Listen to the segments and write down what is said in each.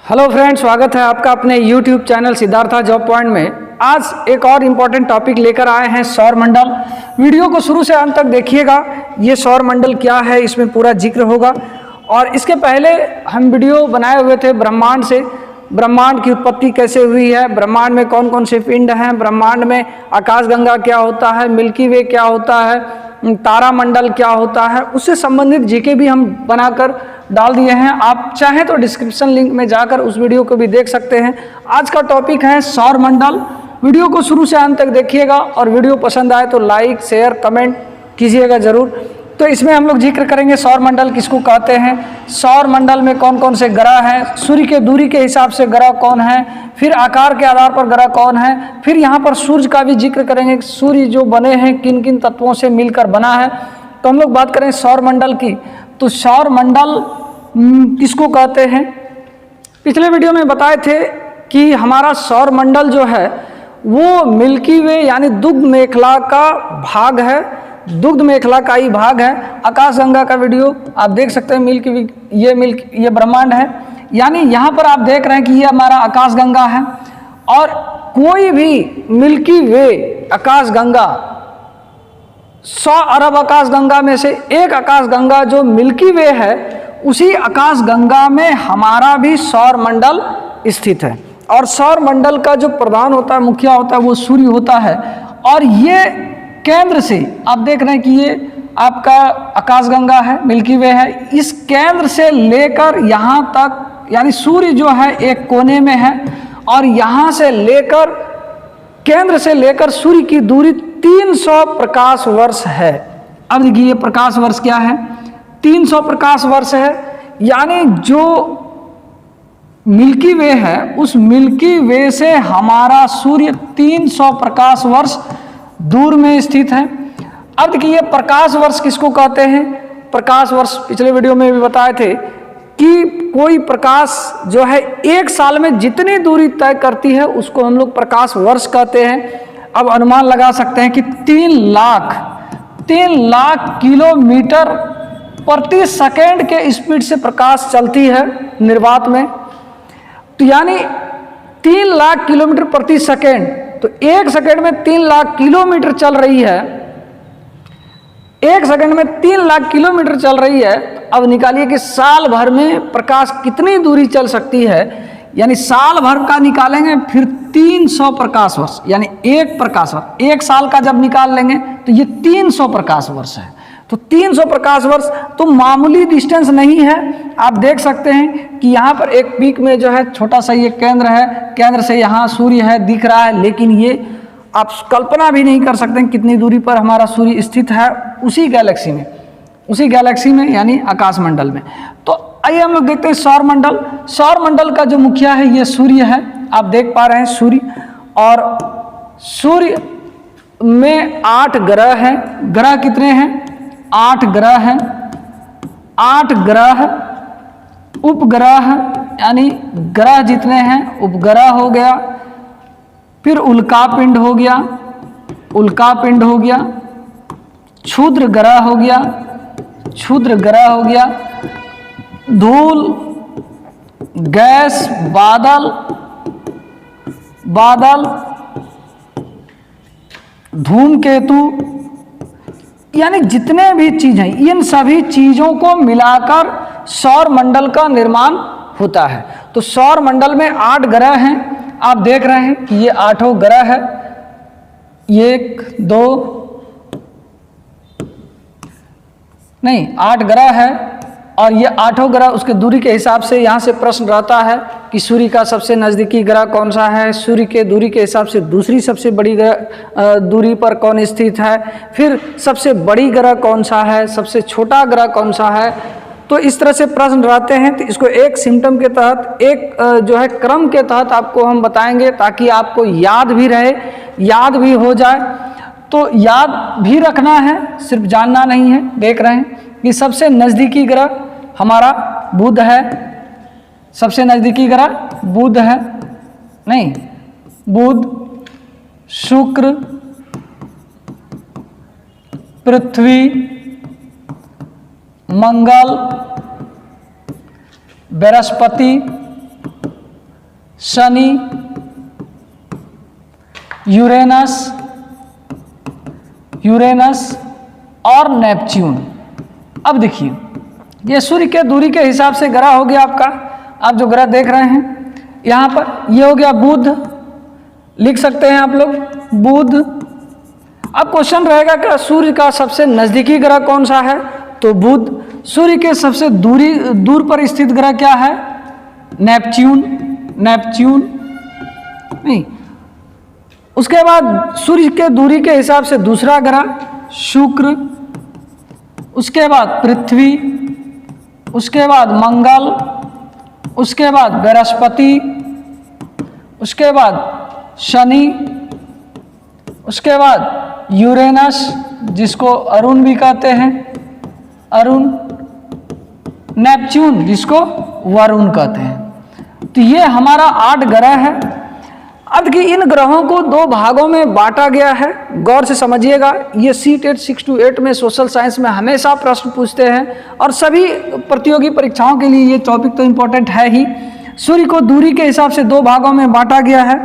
Hello friends, स्वागत है आपका अपने YouTube channel Siddhartha job point में। आज एक और इम्पॉर्टेंट टॉपिक लेकर आए हैं, सौर मंडल। वीडियो को शुरू से अंत तक देखिएगा। ये सौर मंडल क्या है, इसमें पूरा जिक्र होगा। और इसके पहले हम वीडियो बनाए हुए थे ब्रह्मांड से, ब्रह्मांड की उत्पत्ति कैसे हुई है, ब्रह्मांड में कौन कौन से पिंड हैं, ब्रह्मांड में आकाशगंगा क्या होता है, मिल्की वे क्या होता है, तारामंडल क्या होता है, उससे संबंधित जीके भी हम बनाकर डाल दिए हैं। आप चाहें तो डिस्क्रिप्शन लिंक में जाकर उस वीडियो को भी देख सकते हैं। आज का टॉपिक है सौर मंडल। वीडियो को शुरू से अंत तक देखिएगा और वीडियो पसंद आए तो लाइक शेयर कमेंट कीजिएगा ज़रूर। तो इसमें हम लोग जिक्र करेंगे सौर मंडल किसको कहते हैं, सौर मंडल में कौन कौन से ग्रह हैं, सूर्य के दूरी के हिसाब से ग्रह कौन है, फिर आकार के आधार पर ग्रह कौन है, फिर यहाँ पर सूर्य का भी जिक्र करेंगे। सूर्य जो बने हैं किन किन तत्वों से मिलकर बना है। तो हम लोग बात करें सौर मंडल की, तो सौर मंडल किसको कहते हैं। पिछले वीडियो में बताए थे कि हमारा सौर मंडल जो है वो मिल्की वे यानी दुग्ध मेखला का भाग है, दुग्ध मेखला का ही भाग है। आकाशगंगा का वीडियो आप देख सकते हैं। ये ब्रह्मांड है, यानी यहाँ पर आप देख रहे हैं कि ये हमारा आकाशगंगा है। और कोई भी मिल्की वे आकाशगंगा 100 अरब आकाशगंगा में से एक आकाशगंगा जो मिल्की वे है, उसी आकाशगंगा में हमारा भी सौर मंडल स्थित है। और सौर मंडल का जो प्रधान होता है, मुखिया होता है, वो सूर्य होता है। और ये केंद्र से आप देख रहे हैं कि ये आपका आकाशगंगा है, मिल्की वे है। इस केंद्र से लेकर यहाँ तक, यानी सूर्य जो है एक कोने में है, और यहाँ से लेकर केंद्र से लेकर सूर्य की दूरी 300 प्रकाश वर्ष है। अब देखिए ये प्रकाश वर्ष क्या है, 300 प्रकाश वर्ष है। यानी जो मिल्की वे है, उस मिल्की वे से हमारा सूर्य 300 प्रकाश वर्ष दूर में स्थित है। अब देखिए ये प्रकाश वर्ष किसको कहते हैं। प्रकाश वर्ष पिछले वीडियो में भी बताए थे कि कोई प्रकाश जो है एक साल में जितनी दूरी तय करती है उसको हम लोग प्रकाश वर्ष कहते हैं। अब अनुमान लगा सकते हैं कि 3 लाख किलोमीटर प्रति सेकेंड के स्पीड से प्रकाश चलती है निर्वात में। तो यानी 3 लाख किलोमीटर प्रति सेकेंड, तो एक सेकेंड में 3 लाख किलोमीटर चल रही है। एक सेकेंड में 3 लाख किलोमीटर चल रही है। अब निकालिए कि साल भर में प्रकाश कितनी दूरी चल सकती है। यानी साल भर का निकालेंगे फिर 300 प्रकाश वर्ष, यानी एक प्रकाश वर्ष, एक साल का जब निकाल लेंगे तो ये 300 प्रकाश वर्ष है। तो 300 प्रकाश वर्ष तो मामूली डिस्टेंस नहीं है। आप देख सकते हैं कि यहाँ पर एक पीक में जो है छोटा सा ये केंद्र है, केंद्र से यहाँ सूर्य है दिख रहा है, लेकिन ये आप कल्पना भी नहीं कर सकते कितनी दूरी पर हमारा सूर्य स्थित है उसी गैलेक्सी में यानी आकाशमंडल में। तो आइए हम लोग देखते हैं सौर मंडल। सौर मंडल का जो मुखिया है ये सूर्य है। आप देख पा रहे हैं सूर्य, और सूर्य में 8 ग्रह हैं। ग्रह कितने हैं? 8 ग्रह हैं। 8 ग्रह उपग्रह, यानी ग्रह जितने हैं उपग्रह हो गया, फिर उल्कापिंड हो गया, क्षुद्र ग्रह हो गया, धूल, गैस, बादल, धूमकेतु, यानी जितने भी चीज हैं, इन सभी चीजों को मिलाकर सौर मंडल का निर्माण होता है। तो सौर मंडल में 8 ग्रह हैं। आप देख रहे हैं कि ये 8 ग्रह है। 8 ग्रह है, और ये 8 ग्रह उसके दूरी के हिसाब से यहाँ से प्रश्न रहता है कि सूर्य का सबसे नज़दीकी ग्रह कौन सा है, सूर्य के दूरी के हिसाब से दूसरी सबसे बड़ी ग्रह दूरी पर कौन स्थित है, फिर सबसे बड़ी ग्रह कौन सा है, सबसे छोटा ग्रह कौन सा है। तो इस तरह से प्रश्न रहते हैं। तो इसको एक सिम्टम के तहत, एक जो है क्रम के तहत आपको हम बताएंगे, ताकि आपको याद भी रहे, याद भी हो जाए। तो याद भी रखना है, सिर्फ जानना नहीं है। देख रहे हैं कि सबसे नज़दीकी ग्रह हमारा बुध है। सबसे नज़दीकी ग्रह बुध है, नहीं, बुध, शुक्र, पृथ्वी, मंगल, बृहस्पति, शनि, यूरेनस और नेपच्यून। अब देखिए, ये सूर्य के दूरी के हिसाब से ग्रह हो गया आपका। आप जो ग्रह देख रहे हैं यहाँ पर, ये हो गया बुध, लिख सकते हैं आप लोग बुध। अब क्वेश्चन रहेगा कि सूर्य का सबसे नजदीकी ग्रह कौन सा है, तो बुध। सूर्य के सबसे दूर पर स्थित ग्रह क्या है, नेपच्यून नहीं। उसके बाद सूर्य के दूरी के हिसाब से दूसरा ग्रह शुक्र, उसके बाद पृथ्वी, उसके बाद मंगल, उसके बाद बृहस्पति, उसके बाद शनि, उसके बाद यूरेनस जिसको अरुण भी कहते हैं, अरुण, नेपच्यून जिसको वरुण कहते हैं। तो ये हमारा 8 ग्रह है। अब कि इन ग्रहों को 2 भागों में बांटा गया है। गौर से समझिएगा, ये CTET 6 to 8 में सोशल साइंस में हमेशा प्रश्न पूछते हैं और सभी प्रतियोगी परीक्षाओं के लिए ये टॉपिक तो इम्पोर्टेंट है ही। सूर्य को दूरी के हिसाब से 2 भागों में बांटा गया है।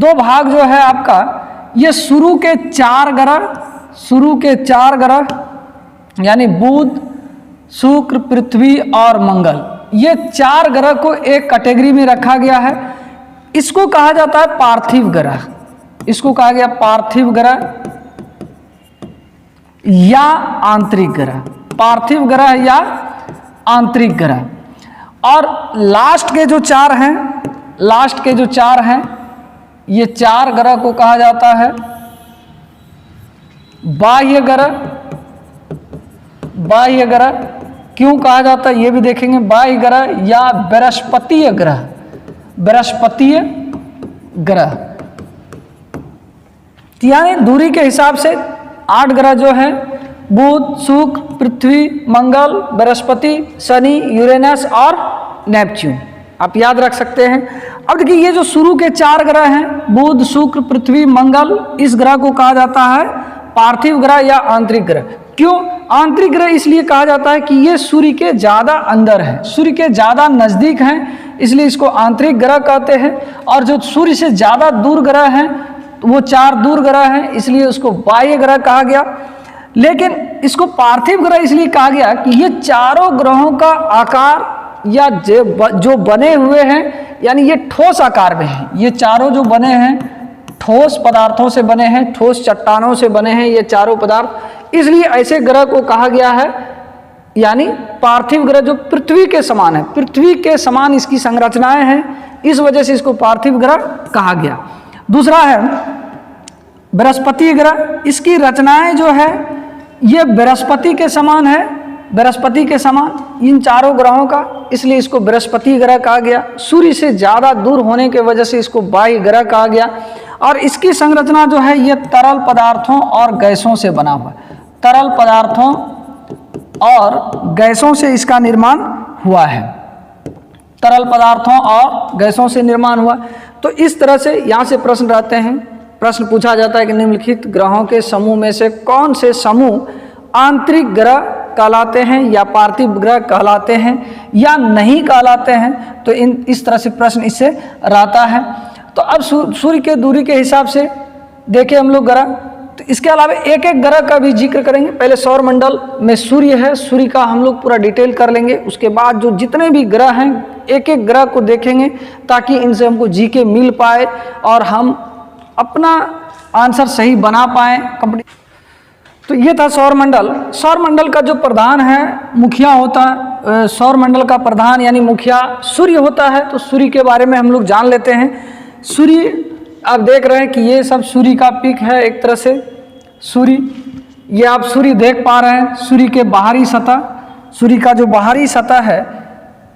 2 भाग जो है आपका, ये शुरू के 4 ग्रह यानी बुध, शुक्र, पृथ्वी और मंगल, ये 4 ग्रह को एक कैटेगरी में रखा गया है। इसको कहा जाता है पार्थिव ग्रह, इसको कहा गया पार्थिव ग्रह या आंतरिक ग्रह, पार्थिव ग्रह या आंतरिक ग्रह। और लास्ट के जो 4 हैं, ये 4 ग्रह को कहा जाता है बाह्य ग्रह। क्यों कहा जाता है ये भी देखेंगे, बाह्य ग्रह या बृहस्पतीय ग्रह। यानी दूरी के हिसाब से 8 ग्रह जो है, बुध, शुक्र, पृथ्वी, मंगल, बृहस्पति, शनि, यूरेनस और नेपच्यून, आप याद रख सकते हैं। अब देखिए, ये जो शुरू के 4 ग्रह हैं, बुध, शुक्र, पृथ्वी, मंगल, इस ग्रह को कहा जाता है पार्थिव ग्रह या आंतरिक ग्रह। क्यों आंतरिक ग्रह? इसलिए कहा जाता है कि ये सूर्य के ज़्यादा अंदर है, सूर्य के ज़्यादा नज़दीक हैं, इसलिए इसको आंतरिक ग्रह कहते हैं। और जो सूर्य से ज़्यादा दूर ग्रह हैं, वो 4 दूर ग्रह हैं, इसलिए उसको बाह्य ग्रह कहा गया। लेकिन इसको पार्थिव ग्रह इसलिए कहा गया कि ये चारों ग्रहों का आकार या जो बने हुए हैं, यानी ये ठोस आकार में हैं। ये चारों जो बने हैं ठोस पदार्थों से बने हैं, ठोस चट्टानों से बने हैं ये चारों पदार्थ, इसलिए ऐसे ग्रह को कहा गया है यानी पार्थिव ग्रह, जो पृथ्वी के समान है, पृथ्वी के समान इसकी संरचनाएं हैं, इस वजह से इसको पार्थिव ग्रह कहा गया। दूसरा है बृहस्पति ग्रह, इसकी रचनाएं जो है ये बृहस्पति के समान है, बृहस्पति के समान इन चारों ग्रहों का, इसलिए इसको बृहस्पति ग्रह कहा गया। सूर्य से ज़्यादा दूर होने के वजह से इसको बाह्य ग्रह कहा गया। और इसकी संरचना जो है ये तरल पदार्थों और गैसों से बना हुआ है, तरल पदार्थों और गैसों से इसका निर्माण हुआ है, तरल पदार्थों और गैसों से निर्माण हुआ। तो इस तरह से यहाँ से प्रश्न रहते हैं, प्रश्न पूछा जाता है कि निम्नलिखित ग्रहों के समूह में से कौन से समूह आंतरिक ग्रह कहलाते हैं या पार्थिव ग्रह कहलाते हैं या नहीं कहलाते हैं। तो इस तरह से प्रश्न इससे रहता है। तो अब सूर्य के दूरी के हिसाब से देखें हम लोग ग्रह, तो इसके अलावा एक एक ग्रह का भी जिक्र करेंगे। पहले सौर मंडल में सूर्य है, सूर्य का हम लोग पूरा डिटेल कर लेंगे। उसके बाद जो जितने भी ग्रह हैं एक एक ग्रह को देखेंगे ताकि इनसे हमको जीके मिल पाए और हम अपना आंसर सही बना पाएँ कंप्लीट। तो ये था सौर मंडल। सौर मंडल का जो प्रधान है मुखिया होता है, सौर मंडल का प्रधान यानी मुखिया सूर्य होता है। तो सूर्य के बारे में हम लोग जान लेते हैं। सूर्य आप देख रहे हैं कि ये सब सूर्य का पिक है, एक तरह से सूर्य, ये आप सूर्य देख पा रहे हैं। सूर्य के बाहरी सतह, सूर्य का जो बाहरी सतह है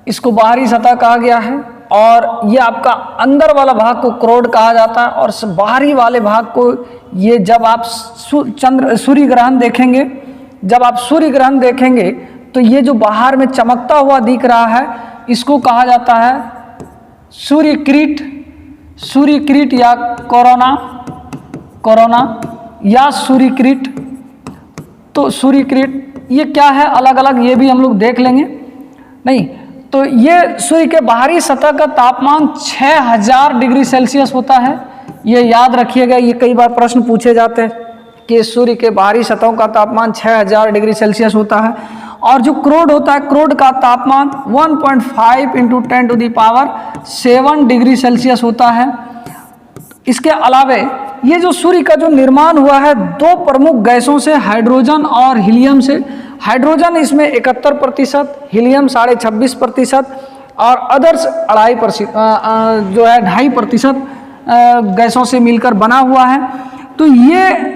इसको बाहरी सतह कहा गया है। और ये आपका अंदर वाला भाग को क्रोड कहा जाता है और बाहरी वाले भाग को ये जब आप सूर्य ग्रहण देखेंगे, जब आप सूर्य ग्रहण देखेंगे तो ये जो बाहर में चमकता हुआ दिख रहा है इसको कहा जाता है सूर्यकिरीट, सूर्यकिरीट या कोरोना या सूर्यकिरीट। तो सूर्यकिरीट ये क्या है अलग अलग, ये भी हम लोग देख लेंगे। नहीं तो तो ये सूर्य के बाहरी सतह का तापमान 6000 डिग्री सेल्सियस होता है। ये याद रखिएगा, ये कई बार प्रश्न पूछे जाते हैं कि सूर्य के बाहरी सतहों का तापमान 6000 डिग्री सेल्सियस होता है। और जो क्रोड होता है, क्रोड का तापमान 1.5 × 10⁻7 डिग्री सेल्सियस होता है। इसके अलावे ये जो सूर्य का जो निर्माण हुआ है दो प्रमुख गैसों से, हाइड्रोजन और हीलियम से। हाइड्रोजन इसमें 71%, हीलियम 26.5% और अदर्स 2.5% जो है 2.5% गैसों से मिलकर बना हुआ है। तो ये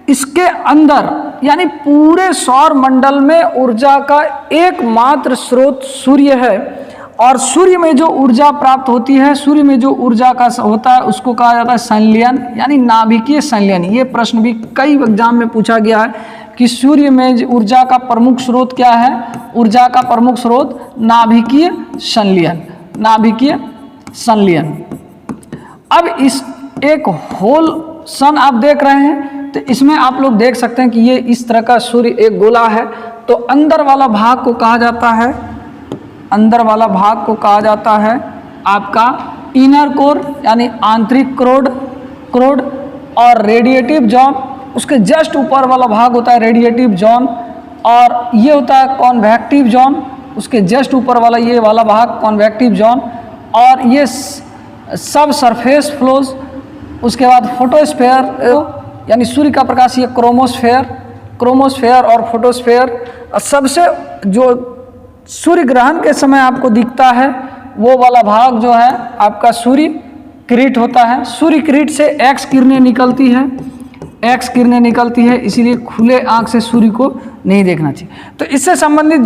इसके अंदर यानी पूरे सौर मंडल में ऊर्जा का एकमात्र स्रोत सूर्य है। और सूर्य में जो ऊर्जा प्राप्त होती है, सूर्य में जो ऊर्जा का होता है उसको कहा जाता है संलयन यानी नाभिकीय संलयन। ये प्रश्न भी कई एग्जाम में पूछा गया है कि सूर्य में ऊर्जा का प्रमुख स्रोत क्या है। ऊर्जा का प्रमुख स्रोत नाभिकीय संलयन, नाभिकीय संलयन। अब इस एक होल सन आप देख रहे हैं, तो इसमें आप लोग देख सकते हैं कि ये इस तरह का सूर्य एक गोला है। तो अंदर वाला भाग को कहा जाता है, अंदर वाला भाग को कहा जाता है आपका इनर कोर यानी आंतरिक क्रोड और रेडिएटिव जोन, उसके जस्ट ऊपर वाला भाग होता है रेडिएटिव जोन। और ये होता है कॉन्वेक्टिव जोन, उसके जस्ट ऊपर वाला ये वाला भाग कॉन्वेक्टिव जोन। और ये सब सरफेस फ्लोज, उसके बाद फोटोस्फेयर यानी सूर्य का प्रकाश, ये क्रोमोस्फेयर और फोटोस्फेयर। सबसे जो सूर्य ग्रहण के समय आपको दिखता है वो वाला भाग जो है आपका सूर्य किरीट होता है। सूर्य किरीट से एक्स किरणें निकलती है, एक्स किरणें निकलती है, इसीलिए खुले आंख से सूर्य को नहीं देखना चाहिए। तो इससे संबंधित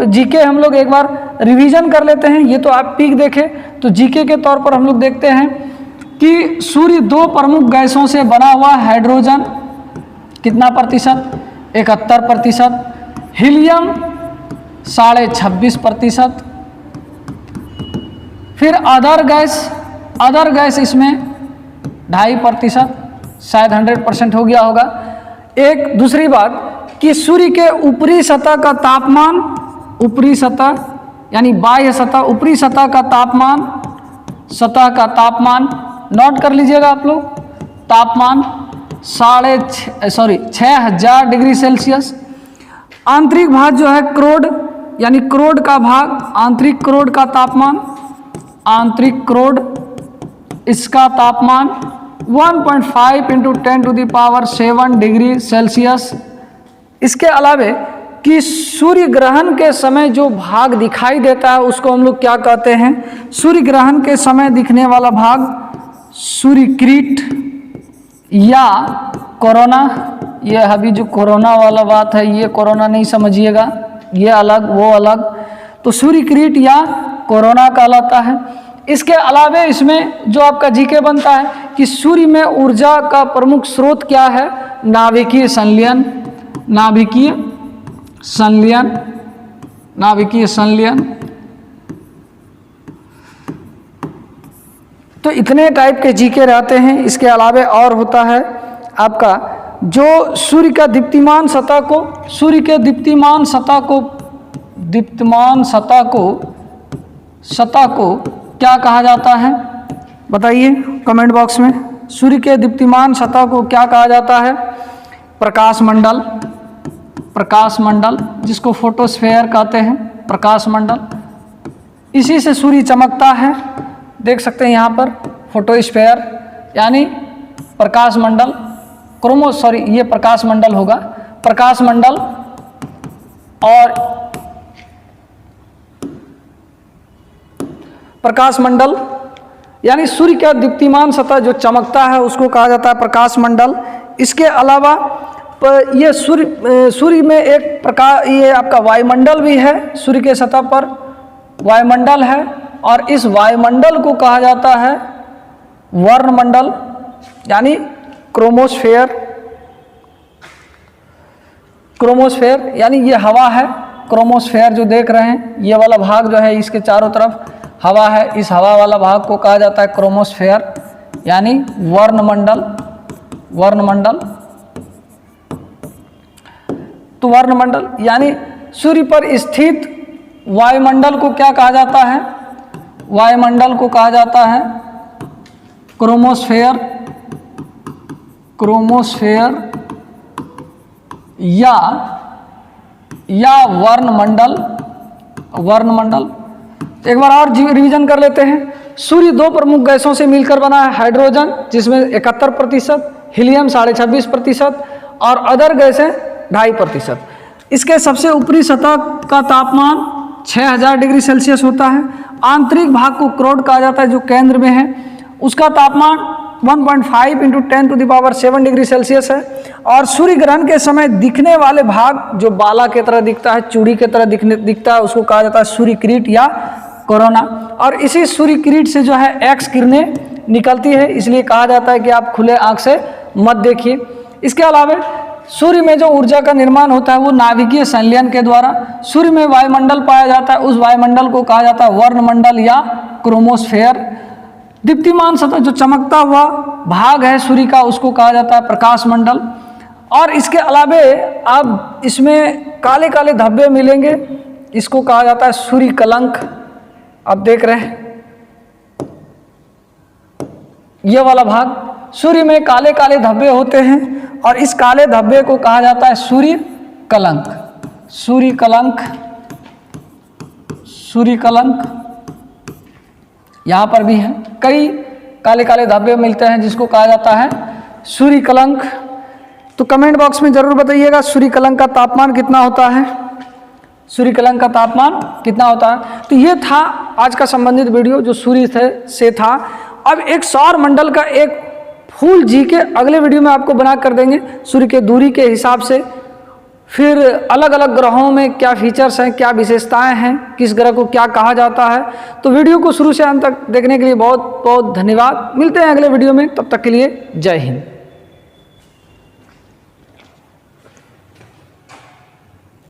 जीके हम लोग एक बार रिवीजन कर लेते हैं। ये तो आप पीक देखें, तो जीके के तौर पर हम लोग देखते हैं कि सूर्य दो प्रमुख गैसों से बना हुआ, हाइड्रोजन कितना प्रतिशत, 71%, हीलियम 26.5%, फिर अदर गैस इसमें 2.5%, शायद 100% हो गया होगा। एक दूसरी बात कि सूर्य के ऊपरी सतह का तापमान, ऊपरी सतह यानी बाह्य सतह, ऊपरी सतह का तापमान नोट कर लीजिएगा आप लोग, तापमान 6000 डिग्री सेल्सियस। आंतरिक भाग जो है क्रोड यानी क्रोड का भाग, आंतरिक क्रोड का तापमान, आंतरिक क्रोड इसका तापमान 1.5 × 10⁻7 डिग्री सेल्सियस। इसके अलावे कि सूर्य ग्रहण के समय जो भाग दिखाई देता है उसको हम लोग क्या कहते हैं, सूर्य ग्रहण के समय दिखने वाला भाग सूर्य किरीट या कोरोना। ये अभी जो कोरोना वाला बात है, ये कोरोना नहीं समझिएगा, ये अलग वो अलग। तो सूर्य किरीट या कोरोना कहलाता है। इसके अलावे इसमें जो आपका जीके बनता है कि सूर्य में ऊर्जा का प्रमुख स्रोत क्या है, नाभिकीय संलयन, नाभिकीय संलयन, नाभिकीय संलयन। तो इतने टाइप के जीके रहते हैं। इसके अलावे और होता है आपका जो सूर्य का दीप्तिमान सतह को, सूर्य के दीप्तिमान सतह को क्या कहा जाता है, बताइए कमेंट बॉक्स में। सूर्य के दीप्तिमान सतह को क्या कहा जाता है, प्रकाश मंडल, प्रकाश मंडल जिसको फोटोस्फेयर कहते हैं, प्रकाश मंडल। इसी से सूर्य चमकता है, देख सकते हैं यहाँ पर फोटोस्फेयर यानी प्रकाश मंडल, ये प्रकाश मंडल होगा, प्रकाश मंडल। और प्रकाश मंडल यानी सूर्य का दीप्तिमान सतह जो चमकता है उसको कहा जाता है प्रकाश मंडल। इसके अलावा ये सूर्य में एक प्रकार ये आपका वायुमंडल भी है, सूर्य के सतह पर वायुमंडल है और इस वायुमंडल को कहा जाता है वर्णमंडल यानी क्रोमोस्फेयर। क्रोमोस्फेयर यानी ये हवा है, क्रोमोस्फेयर जो देख रहे हैं ये वाला भाग जो है इसके चारों तरफ हवा है, इस हवा वाला भाग को कहा जाता है क्रोमोस्फेयर यानी वर्णमंडल, वर्णमंडल। तो वर्णमंडल यानी सूर्य पर स्थित वायुमंडल को क्या कहा जाता है? वायुमंडल को कहा जाता है क्रोमोस्फेयर, क्रोमोस्फेयर या वर्णमंडल, वर्णमंडल। एक बार और रिवीजन कर लेते हैं। सूर्य दो प्रमुख गैसों से मिलकर बना है, हाइड्रोजन जिसमें 71%, हीलियम 26.5% और अदर गैसें 2.5%। इसके सबसे ऊपरी सतह का तापमान 6000 डिग्री सेल्सियस होता है। आंतरिक भाग को क्रोड कहा जाता है जो केंद्र में है, उसका तापमान 1.5 × 10⁻7 डिग्री सेल्सियस है। और सूर्य ग्रहण के समय दिखने वाले भाग जो बाला की तरह दिखता है, चूड़ी की तरह दिखता है, उसको कहा जाता है सूर्य किरीट या कोरोना। और इसी सूर्य किरीट से जो है एक्स किरणें निकलती है, इसलिए कहा जाता है कि आप खुले आंख से मत देखिए। इसके अलावा सूर्य में जो ऊर्जा का निर्माण होता है वो नाभिकीय संलयन के द्वारा। सूर्य में वायुमंडल पाया जाता है, उस वायुमंडल को कहा जाता है वर्णमंडल या क्रोमोस्फेयर। दीप्तिमान सतह जो चमकता हुआ भाग है सूर्य का, उसको कहा जाता है प्रकाश मंडल। और इसके अलावे अब इसमें काले काले धब्बे मिलेंगे, इसको कहा जाता है सूर्य कलंक। आप देख रहे हैं ये वाला भाग, सूर्य में काले काले धब्बे होते हैं और इस काले धब्बे को कहा जाता है सूर्य कलंक। सूर्य कलंक, सूर्य कलंक यहाँ पर भी है, कई काले काले धब्बे मिलते हैं जिसको कहा जाता है सूर्य कलंक। तो कमेंट बॉक्स में जरूर बताइएगा सूर्य कलंक का तापमान कितना होता है, सूर्य कलंक का तापमान कितना होता है। तो ये था आज का संबंधित वीडियो जो सूर्य से था। अब एक सौर मंडल का एक फुल जी के अगले वीडियो में आपको बना कर देंगे, सूर्य के दूरी के हिसाब से, फिर अलग अलग ग्रहों में क्या फीचर्स हैं, क्या विशेषताएं हैं, किस ग्रह को क्या कहा जाता है। तो वीडियो को शुरू से अंत तक देखने के लिए बहुत बहुत धन्यवाद। मिलते हैं अगले वीडियो में, तब तक के लिए जय हिंद।